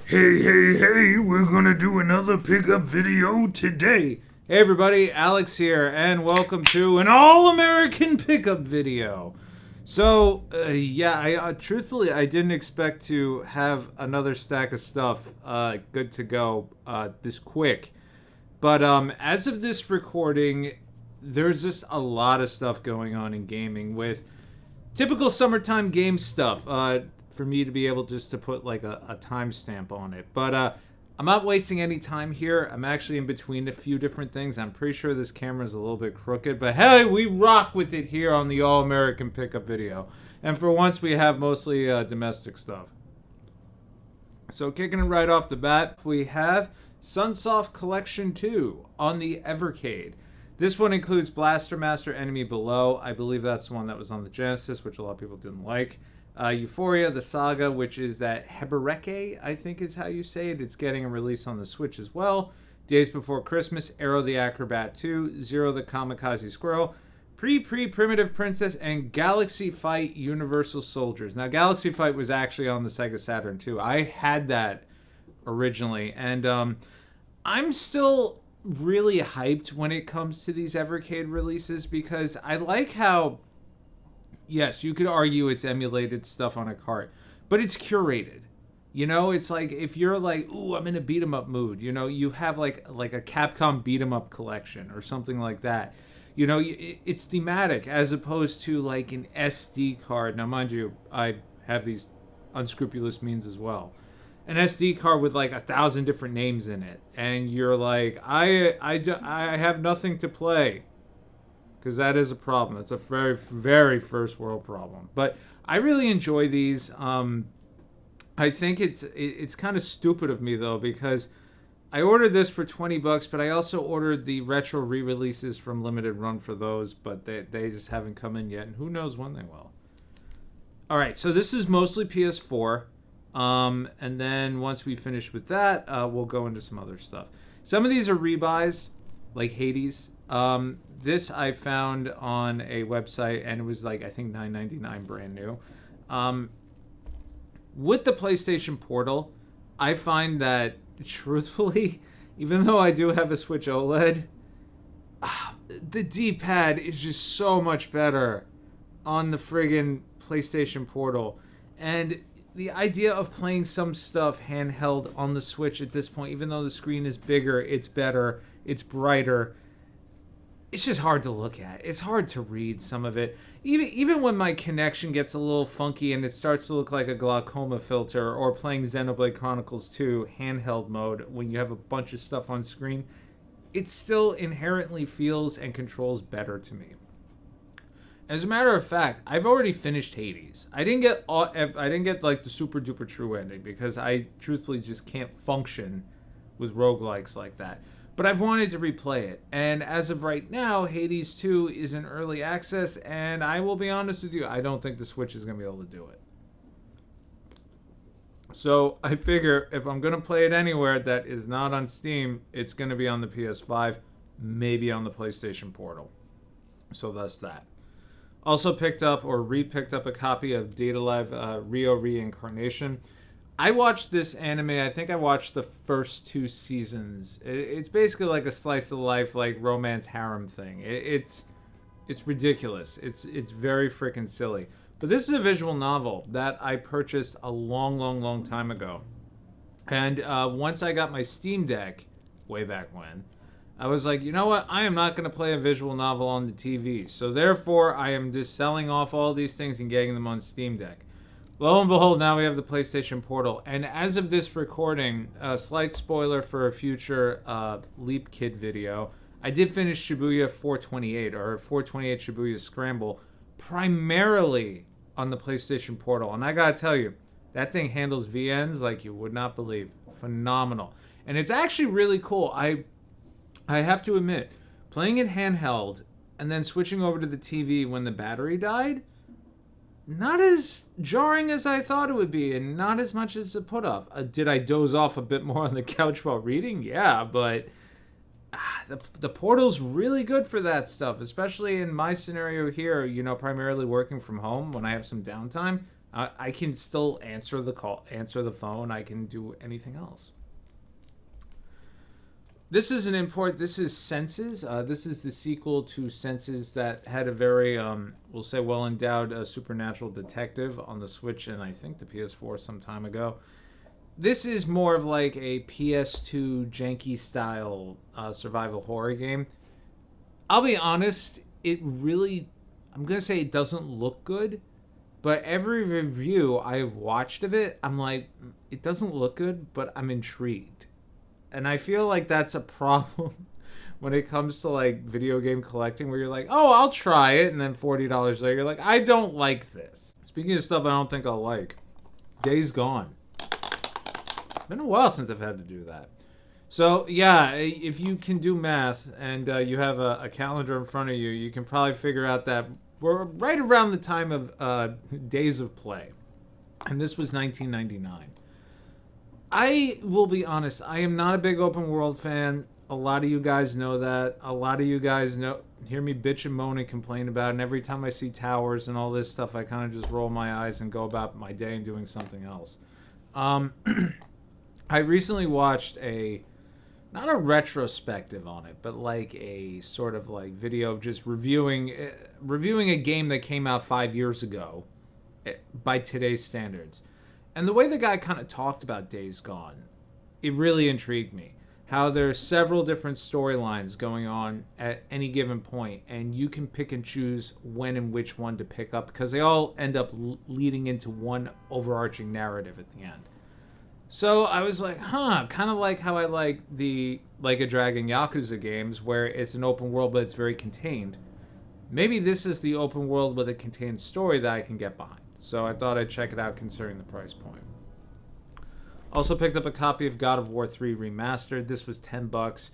Hey, we're gonna do another pickup video today. Hey everybody, Alex here, and welcome to an all-American pickup video. So, truthfully, I didn't expect to have another stack of stuff good to go this quick. But as of this recording, there's just a lot of stuff going on in gaming with typical summertime game stuff. For me to be able just to put like a timestamp on it. But I'm not wasting any time here. I'm actually in between a few different things. I'm pretty sure this camera's a little bit crooked, but hey, we rock with it here on the All-American Pickup Video. And for once, we have mostly domestic stuff. So kicking it right off the bat, we have Sunsoft Collection 2 on the Evercade. This one includes Blaster Master Enemy Below. I believe that's the one that was on the Genesis, which a lot of people didn't like. Euphoria, the Saga, which is that Hebereke, I think is how you say it. It's getting a release on the Switch as well. Days Before Christmas, Arrow the Acrobat 2, Zero the Kamikaze Squirrel, Primitive Princess, and Galaxy Fight Universal Soldiers. Now, Galaxy Fight was actually on the Sega Saturn too. I had that originally, and I'm still really hyped when it comes to these Evercade releases because I like how, yes, you could argue it's emulated stuff on a cart, but it's curated. You know, it's like if you're like, ooh, I'm in a beat 'em up mood, you know, you have like a Capcom beat 'em up collection or something like that. You know, it's thematic as opposed to like an SD card. Now, mind you, I have these unscrupulous means as well. An SD card with like 1,000 different names in it, and you're like, I have nothing to play. Because that is a problem. It's a very, very first world problem. But I really enjoy these. I think it's kind of stupid of me though, because I ordered this for $20, but I also ordered the retro re-releases from Limited Run for those, but they just haven't come in yet, and who knows when they will. All right, so this is mostly PS4, and then once we finish with that, we'll go into some other stuff. Some of these are rebuys, like Hades. This I found on a website, and it was like, I think $9.99 brand new. With the PlayStation Portal, I find that, truthfully, even though I do have a Switch OLED, the D-pad is just so much better on the friggin' PlayStation Portal. And the idea of playing some stuff handheld on the Switch at this point, even though the screen is bigger, it's better, it's brighter, it's just hard to look at. It's hard to read some of it. Even when my connection gets a little funky and it starts to look like a glaucoma filter, or playing Xenoblade Chronicles 2 handheld mode when you have a bunch of stuff on screen, it still inherently feels and controls better to me. As a matter of fact, I've already finished Hades. I didn't get like the super duper true ending because I truthfully just can't function with roguelikes like that. But I've wanted to replay it, and as of right now, Hades 2 is in early access, and I will be honest with you, I don't think the Switch is going to be able to do it. So I figure if I'm going to play it anywhere that is not on Steam, it's going to be on the PS5, maybe on the PlayStation Portal. So that's that. Also picked up or re-picked up a copy of Data Live Rio Reincarnation. I watched this anime. I think I watched the first 2 seasons. It's basically like a slice of life, like romance harem thing. It's ridiculous. It's very freaking silly. But this is a visual novel that I purchased a long time ago. And once I got my Steam Deck, way back when, I was like, you know what? I am not going to play a visual novel on the TV. So therefore, I am just selling off all these things and getting them on Steam Deck. Lo and behold, now we have the PlayStation Portal. And as of this recording, a slight spoiler for a future Leap Kid video, I did finish Shibuya 428, or 428 Shibuya Scramble, primarily on the PlayStation Portal. And I gotta tell you, that thing handles VNs like you would not believe. Phenomenal. And it's actually really cool. I have to admit, playing it handheld and then switching over to the TV when the battery died, not as jarring as I thought it would be, and not as much as a put off. Did I doze off a bit more on the couch while reading? Yeah, but the Portal's really good for that stuff, especially in my scenario here, you know, primarily working from home when I have some downtime. I can still answer the call, answer the phone. I can do anything else. This is an import. This is Senses. This is the sequel to Senses that had a very, we'll say, well-endowed supernatural detective on the Switch and I think the PS4 some time ago. This is more of like a PS2 janky style survival horror game. I'll be honest, it really, I'm going to say it doesn't look good, but every review I've watched of it, I'm like, it doesn't look good, but I'm intrigued. And I feel like that's a problem when it comes to like video game collecting where you're like, oh, I'll try it. And then $40 later, you're like, I don't like this. Speaking of stuff I don't think I'll like, Days Gone. Been a while since I've had to do that. So yeah, if you can do math and you have a calendar in front of you, you can probably figure out that we're right around the time of Days of Play. And this was 1999. I will be honest, I am not a big open world fan. A lot of you guys know that. A lot of you guys hear me bitch and moan and complain about it. And every time I see towers and all this stuff, I kind of just roll my eyes and go about my day and doing something else. I recently watched not a retrospective on it, but like a sort of like video of just reviewing a game that came out 5 years ago by today's standards. And the way the guy kind of talked about Days Gone, it really intrigued me. How there's several different storylines going on at any given point, and you can pick and choose when and which one to pick up because they all end up leading into one overarching narrative at the end. So I was like, kind of like how I like the Like a Dragon Yakuza games where it's an open world but it's very contained. Maybe this is the open world with a contained story that I can get behind. So I thought I'd check it out considering the price point. Also picked up a copy of God of War 3 Remastered. This was $10.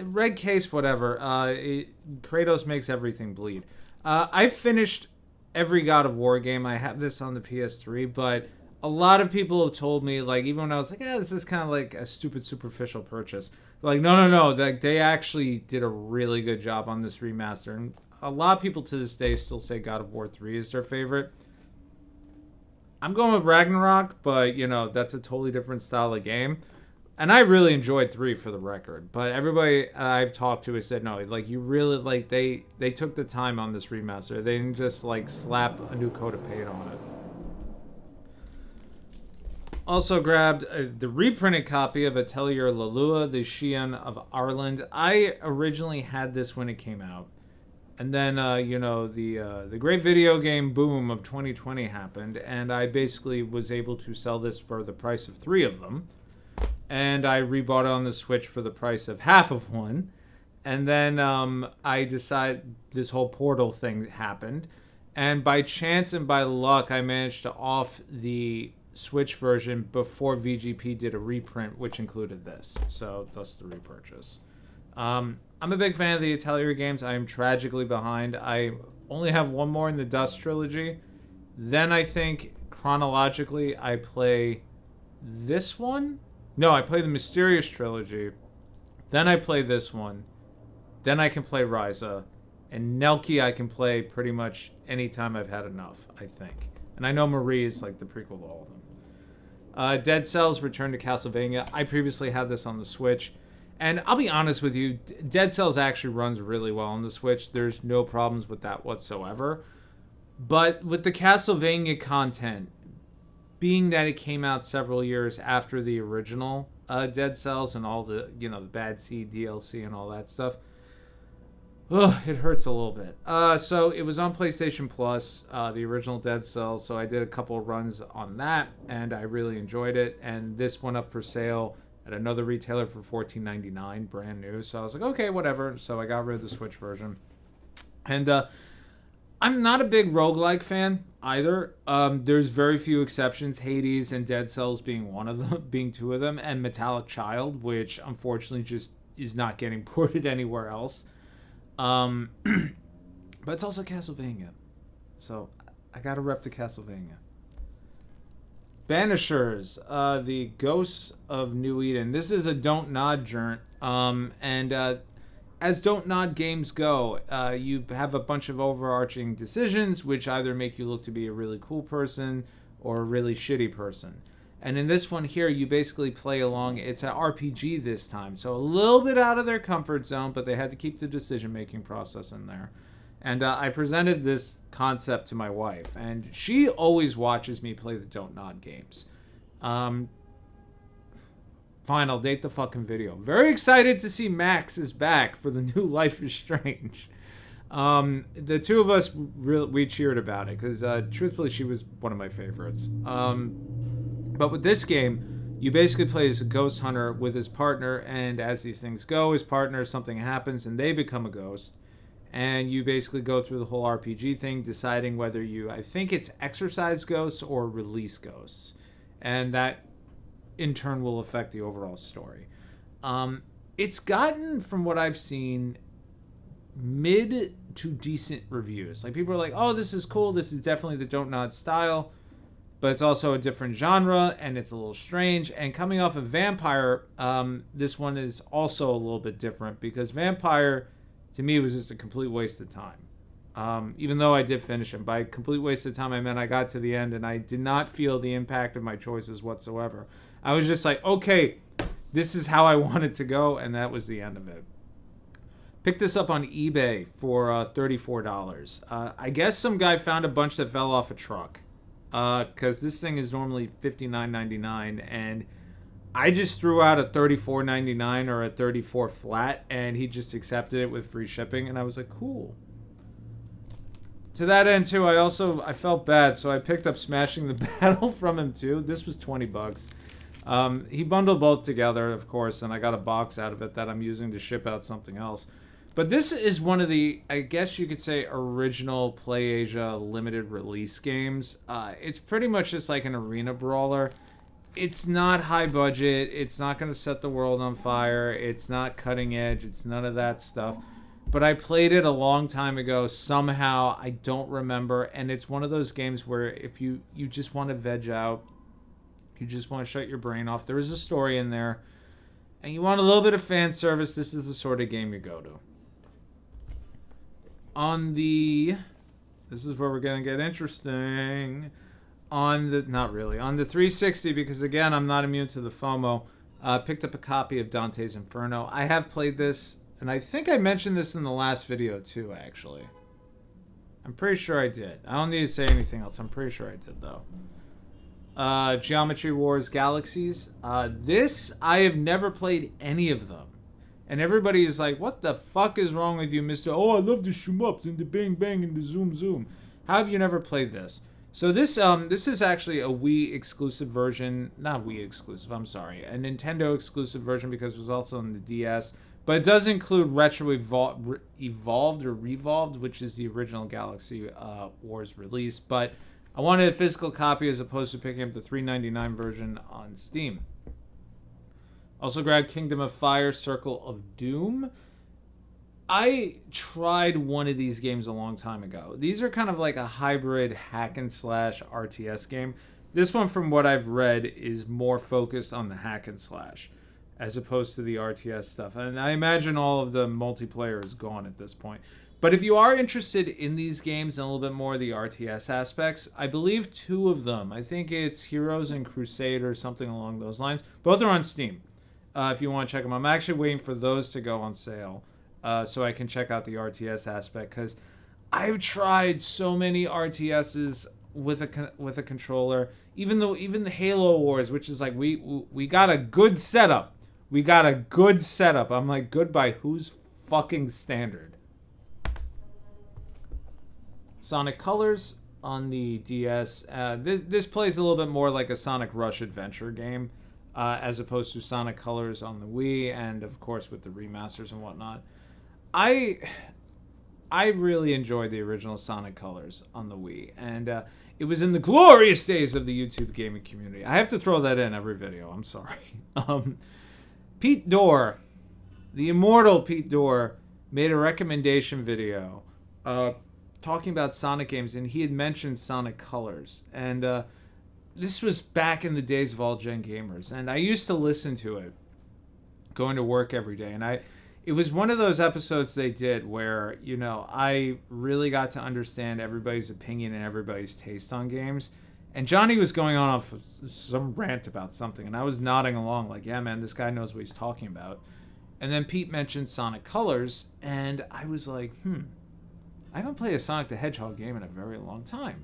Red case, whatever. Kratos makes everything bleed. I finished every God of War game. I have this on the PS3, but a lot of people have told me, like, even when I was like, this is kind of like a stupid, superficial purchase. They're like, no. They actually did a really good job on this remaster. And a lot of people to this day still say God of War 3 is their favorite. I'm going with Ragnarok, but, that's a totally different style of game. And I really enjoyed 3 for the record. But everybody I've talked to has said, no, like, you really, like, they took the time on this remaster. They didn't just, like, slap a new coat of paint on it. Also grabbed the reprinted copy of Atelier Lalua, the Xian of Ireland. I originally had this when it came out. And then, the great video game boom of 2020 happened, and I basically was able to sell this for the price of 3 of them. And I rebought it on the Switch for the price of half of one. And then I decided this whole Portal thing happened. And by chance and by luck, I managed to off the Switch version before VGP did a reprint, which included this. So, thus the repurchase. I'm a big fan of the Atelier games. I am tragically behind. I only have one more in the Dust trilogy. Then I think, chronologically, I play this one. No, I play the Mysterious trilogy. Then I play this one. Then I can play Ryza. And Nelky I can play pretty much anytime I've had enough, I think. And I know Marie is like the prequel to all of them. Dead Cells Return to Castlevania. I previously had this on the Switch. And I'll be honest with you, Dead Cells actually runs really well on the Switch. There's no problems with that whatsoever. But with the Castlevania content, being that it came out several years after the original Dead Cells and all the, the Bad Seed DLC and all that stuff, it hurts a little bit. So it was on PlayStation Plus, the original Dead Cells. So I did a couple of runs on that, and I really enjoyed it. And this went up for sale at another retailer for $14.99, brand new. So I was like, okay, whatever. So I got rid of the Switch version. And I'm not a big roguelike fan either. There's very few exceptions, Hades and Dead Cells being one of them, being 2 of them, and Metallic Child, which unfortunately just is not getting ported anywhere else. But it's also Castlevania. So I gotta rep the Castlevania. Banishers, the Ghosts of New Eden. This is a Don't Nod joint. And as Don't Nod games go, you have a bunch of overarching decisions which either make you look to be a really cool person or a really shitty person. And in this one here, you basically play along. It's an RPG this time, so a little bit out of their comfort zone, but they had to keep the decision-making process in there. And I presented this concept to my wife, and she always watches me play the Don't Nod games. Fine, I'll date the fucking video. Very excited to see Max is back for the new Life is Strange. The two of us, we cheered about it, because truthfully, she was one of my favorites. But with this game, you basically play as a ghost hunter with his partner, and as these things go, his partner, something happens, and they become a ghost. And you basically go through the whole RPG thing, deciding whether you, I think it's exorcise ghosts or release ghosts. And that, in turn, will affect the overall story. It's gotten, from what I've seen, mid to decent reviews. Like, people are like, oh, this is cool, this is definitely the Don't Nod style. But it's also a different genre, and it's a little strange. And coming off of Vampire, this one is also a little bit different, because Vampire, to me, was just a complete waste of time. Even though I did finish it. By complete waste of time, I meant I got to the end, and I did not feel the impact of my choices whatsoever. I was just like, okay, this is how I want it to go, and that was the end of it. Picked this up on eBay for $34. I guess some guy found a bunch that fell off a truck. Because this thing is normally $59.99, and I just threw out a $34.99 or a $34 flat, and he just accepted it with free shipping, and I was like, cool. To that end, too, I felt bad, so I picked up Smashing the Battle from him, too. This was $20. He bundled both together, of course, and I got a box out of it that I'm using to ship out something else. But this is one of the, I guess you could say, original PlayAsia limited release games. It's pretty much just like an arena brawler. It's not high budget. It's not going to set the world on fire. It's not cutting edge. It's none of that stuff. But I played it a long time ago. Somehow, I don't remember. And it's one of those games where if you just want to veg out, you just want to shut your brain off. There is a story in there. And you want a little bit of fan service, this is the sort of game you go to. This is where we're going to get interesting. Not really. On the 360, because again, I'm not immune to the FOMO, picked up a copy of Dantes Inferno. I have played this, and I think I mentioned this in the last video too, actually. I'm pretty sure I did. I don't need to say anything else. I'm pretty sure I did, though. Geometry Wars Galaxies. This, I have never played any of them. And everybody is like, what the fuck is wrong with you, Mr. Oh, I love the shoom-ups and the bang-bang and the zoom-zoom. How have you never played this? So this is actually a Wii exclusive version. Not Wii exclusive, I'm sorry. A Nintendo exclusive version because it was also on the DS. But it does include Retro Evolved or Revolved, which is the original Galaxy Wars release. But I wanted a physical copy as opposed to picking up the $3.99 version on Steam. Also grabbed Kingdom of Fire, Circle of Doom. I tried one of these games a long time ago. These are kind of like a hybrid hack and slash RTS game. This one, from what I've read, is more focused on the hack and slash as opposed to the RTS stuff. And I imagine all of the multiplayer is gone at this point. But if you are interested in these games and a little bit more of the RTS aspects, I believe two of them, I think it's Heroes and Crusade or something along those lines, both are on Steam. If you want to check them, I'm actually waiting for those to go on sale so I can check out the RTS aspect, because I've tried so many RTSs with a controller. Even the Halo Wars, which is like we got a good setup. We got a good setup. I'm like, good by whose fucking standard? Sonic Colors on the DS. This plays a little bit more like a Sonic Rush adventure game. As opposed to Sonic Colors on the Wii, and of course with the remasters and whatnot. I really enjoyed the original Sonic Colors on the Wii, and it was in the glorious days of the YouTube gaming community. I have to throw that in every video, I'm sorry. Pete Dorr, the immortal Pete Dorr, made a recommendation video talking about Sonic games, and he had mentioned Sonic Colors, and this was back in the days of All Gen Gamers, and I used to listen to it going to work every day, and it was one of those episodes they did where, I really got to understand everybody's opinion and everybody's taste on games. And Johnny was going on off some rant about something, and I was nodding along like, yeah, man, this guy knows what he's talking about. And then Pete mentioned Sonic Colors, and I was like, I haven't played a Sonic the Hedgehog game in a very long time.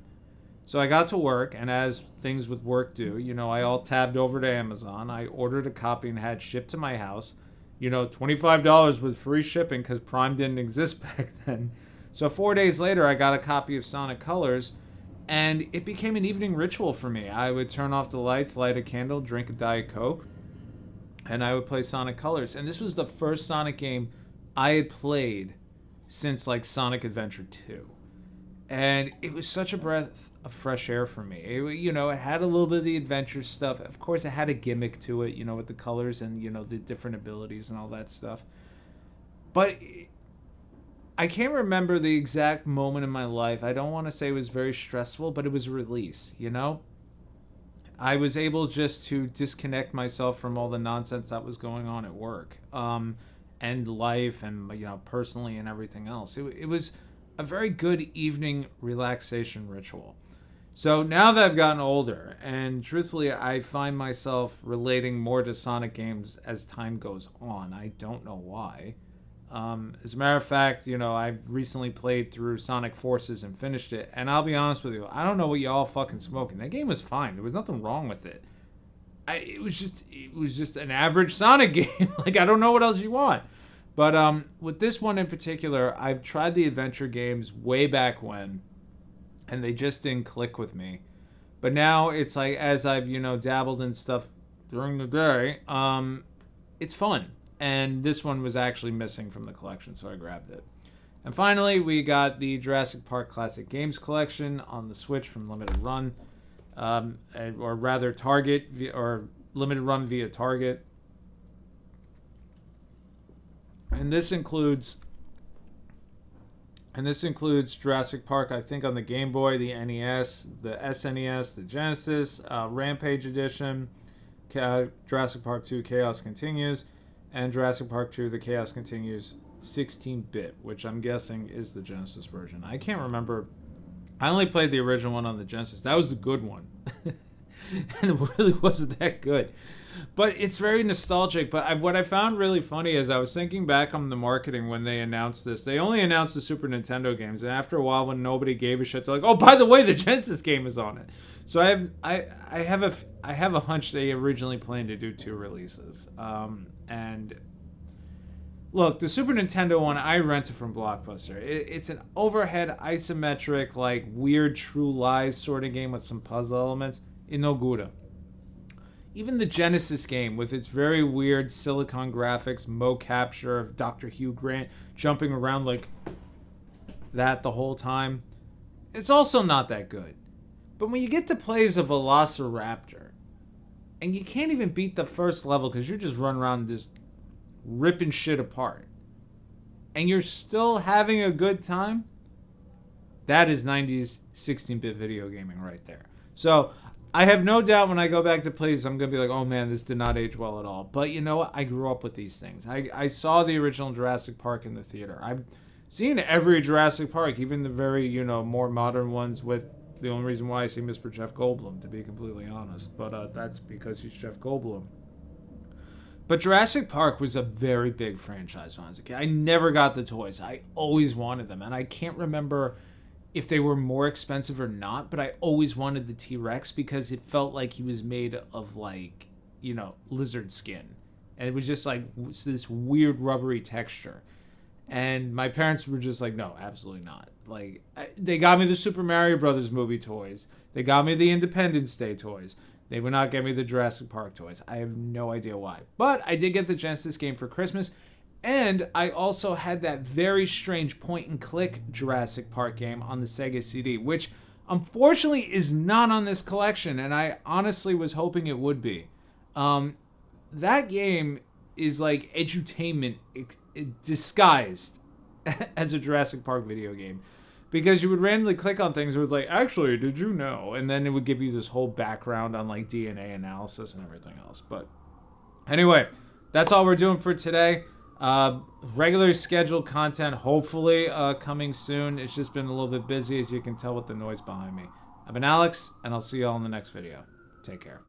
So I got to work, and as things with work do, I all tabbed over to Amazon. I ordered a copy and had shipped to my house. $25 with free shipping because Prime didn't exist back then. So 4 days later, I got a copy of Sonic Colors, and it became an evening ritual for me. I would turn off the lights, light a candle, drink a Diet Coke, and I would play Sonic Colors. And this was the first Sonic game I had played since, like, Sonic Adventure 2. And it was such a breath of fresh air for me. It had a little bit of the adventure stuff. Of course, it had a gimmick to it, with the colors and, the different abilities and all that stuff. But I can't remember the exact moment in my life. I don't want to say it was very stressful, but it was a release, I was able just to disconnect myself from all the nonsense that was going on at work, and life and, personally and everything else. It was a very good evening relaxation ritual. So now that I've gotten older, and truthfully, I find myself relating more to Sonic games as time goes on. I don't know why. As a matter of fact, I recently played through Sonic Forces and finished it, and I'll be honest with you, I don't know what y'all fucking smoking. That game was fine. There was nothing wrong with it. It was just an average Sonic game. Like, I don't know what else you want. But with this one in particular, I've tried the adventure games way back when, and they just didn't click with me. But now it's like, as I've, dabbled in stuff during the day, it's fun. And this one was actually missing from the collection, so I grabbed it. And finally, we got the Jurassic Park Classic Games Collection on the Switch from Limited Run, or rather Target, or Limited Run via Target. And this includes Jurassic Park, I think, on the Game Boy, the NES, the SNES, the Genesis, Rampage Edition, Jurassic Park 2 Chaos Continues, and Jurassic Park 2 The Chaos Continues 16-bit, which I'm guessing is the Genesis version. I can't remember. I only played the original one on the Genesis. That was the good one. And it really wasn't that good. But it's very nostalgic. But what I found really funny is I was thinking back on the marketing when they announced this. They only announced the Super Nintendo games, and after a while, when nobody gave a shit, they're like, "Oh, by the way, the Genesis game is on it." So I have a hunch they originally planned to do 2 releases. And look, the Super Nintendo one I rented from Blockbuster. It's an overhead isometric, like weird True Lies sort of game with some puzzle elements. Inogura. Even the Genesis game, with its very weird silicon graphics, mo-capture of Dr. Hugh Grant jumping around like that the whole time, it's also not that good. But when you get to play as a Velociraptor, and you can't even beat the first level because you're just running around just ripping shit apart, and you're still having a good time, that is 90s 16-bit video gaming right there. So I have no doubt when I go back to play this, I'm going to be like, oh man, this did not age well at all. But you know what? I grew up with these things. I saw the original Jurassic Park in the theater. I've seen every Jurassic Park, even the very, more modern ones, with the only reason why I see Mr. Jeff Goldblum, to be completely honest. But that's because he's Jeff Goldblum. But Jurassic Park was a very big franchise when I was a kid. I never got the toys. I always wanted them. And I can't remember if they were more expensive or not, but I always wanted the T-Rex because it felt like he was made of, like, lizard skin. And it was just like this weird rubbery texture. And my parents were just like, no, absolutely not. Like, they got me the Super Mario Brothers movie toys. They got me the Independence Day toys. They would not get me the Jurassic Park toys. I have no idea why. But I did get the Genesis game for Christmas. And I also had that very strange point-and-click Jurassic Park game on the Sega CD, which unfortunately is not on this collection, and I honestly was hoping it would be. That game is like edutainment disguised as a Jurassic Park video game. Because you would randomly click on things, it was like, actually, did you know? And then it would give you this whole background on like DNA analysis and everything else. But anyway, that's all we're doing for today. Regular scheduled content, hopefully coming soon. It's just been a little bit busy, as you can tell with the noise behind me. I've been Alex, and I'll see you all in the next video. Take care.